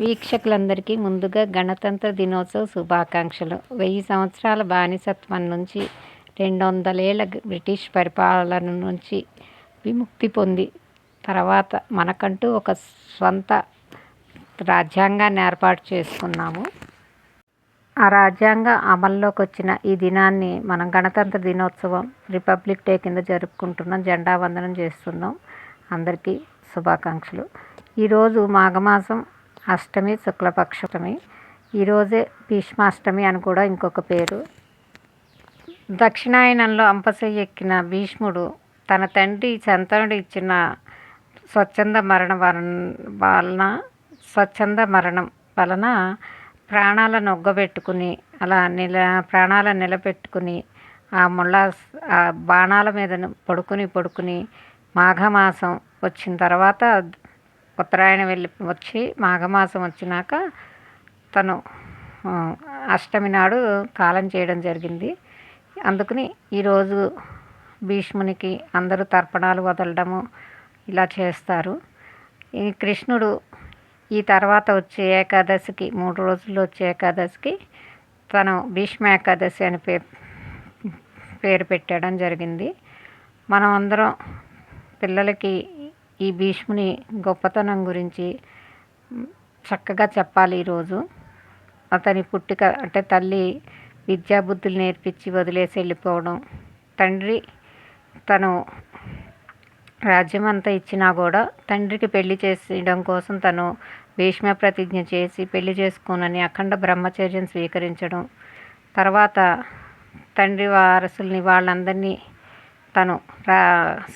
వీక్షకులందరికీ ముందుగా గణతంత్ర దినోత్సవ శుభాకాంక్షలు. 1000 సంవత్సరాల బానిసత్వం నుంచి 200 ఏళ్ల బ్రిటిష్ పరిపాలన నుంచి విముక్తి పొంది తర్వాత మనకంటూ ఒక స్వంత రాజ్యాంగాన్ని ఏర్పాటు చేసుకున్నాము. ఆ రాజ్యాంగం అమల్లోకి వచ్చిన ఈ దినాన్ని మనం గణతంత్ర దినోత్సవం, రిపబ్లిక్ డే కింద జరుపుకుంటున్నాం. జెండా వందనం చేస్తున్నాం. అందరికీ శుభాకాంక్షలు. ఈరోజు మాఘమాసం అష్టమి, శుక్లపక్షమి. ఈరోజే భీష్మాష్టమి అని కూడా ఇంకొక పేరు. దక్షిణాయనంలో అంపశయ్య ఎక్కిన భీష్ముడు తన తండ్రి శంతనుడు ఇచ్చిన స్వచ్ఛంద మరణం వలన ప్రాణాలను ఒగ్గబెట్టుకుని ప్రాణాలను నిలబెట్టుకుని ఆ బాణాల మీద పడుకుని మాఘమాసం వచ్చిన తర్వాత ఉత్తరాయణం వచ్చి మాఘమాసం వచ్చినాక తను అష్టమి నాడు కాలం చేయడం జరిగింది. అందుకని ఈరోజు భీష్మునికి అందరూ తర్పణాలు వదలడము ఇలా చేస్తారు. ఈ కృష్ణుడు ఈ తర్వాత వచ్చే ఏకాదశికి 3 రోజుల్లో వచ్చే ఏకాదశికి తను భీష్మ ఏకాదశి అని పేరు పెట్టడం జరిగింది. మనం అందరం పిల్లలకి ఈ భీష్ముని గొప్పతనం గురించి చక్కగా చెప్పాలి. ఈరోజు అతని పుట్టుక అంటే తల్లి విద్యాబుద్ధులు నేర్పించి వదిలేసి వెళ్ళిపోవడం, తండ్రి తను రాజ్యం అంతా ఇచ్చినా కూడా తండ్రికి పెళ్లి చేసేయడం కోసం తను భీష్మ ప్రతిజ్ఞ చేసి పెళ్లి చేసుకోనని అఖండ బ్రహ్మచర్యం స్వీకరించడం, తర్వాత తండ్రి వారసుల్ని వాళ్ళందరినీ తను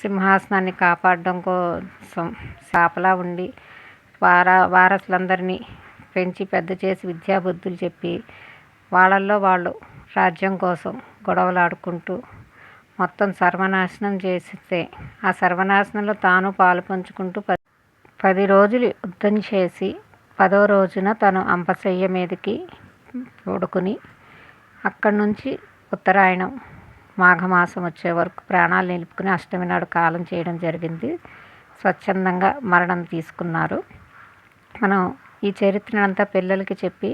సింహాసనాన్ని కాపాడడం కోసం కాపలా ఉండి వారసులందరినీ పెంచి పెద్ద చేసి విద్యాబుద్ధులు చెప్పి వాళ్ళల్లో వాళ్ళు రాజ్యం కోసం గొడవలాడుకుంటూ మొత్తం సర్వనాశనం చేస్తే ఆ సర్వనాశనంలో తాను పాలు పంచుకుంటూ 10 రోజులు యుద్ధం చేసి 10వ రోజున తను అంపశయ్య మీదకి పడుకుని అక్కడి నుంచి ఉత్తరాయణం మాఘమాసం వచ్చే వరకు ప్రాణాలు నిలుపుకుని అష్టమి నాడు కాలం చేయడం జరిగింది. స్వచ్ఛందంగా మరణం తీసుకున్నారు. మనం ఈ చరిత్రనంతా పిల్లలకి చెప్పి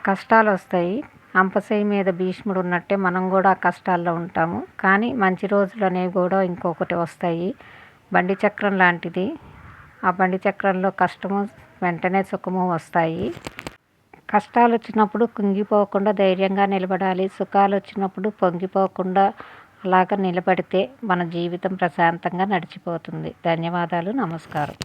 కష్టాలు వస్తాయి. అంపశయ్య మీద భీష్ముడు ఉన్నట్టే మనం కూడా కష్టాల్లో ఉంటాము. కానీ మంచి రోజులు అనేవి కూడా ఇంకొకటి వస్తాయి. బండి చక్రం లాంటిది. ఆ బండి చక్రంలో కష్టము వెంటనే సుఖము వస్తాయి. కష్టాలు వచ్చినప్పుడు కుంగిపోకుండా ధైర్యంగా నిలబడాలి. సుఖాలు వచ్చినప్పుడు పొంగిపోకుండా అలాగ నిలబడితే మన జీవితం ప్రశాంతంగా నడిచిపోతుంది. ధన్యవాదాలు. నమస్కారం.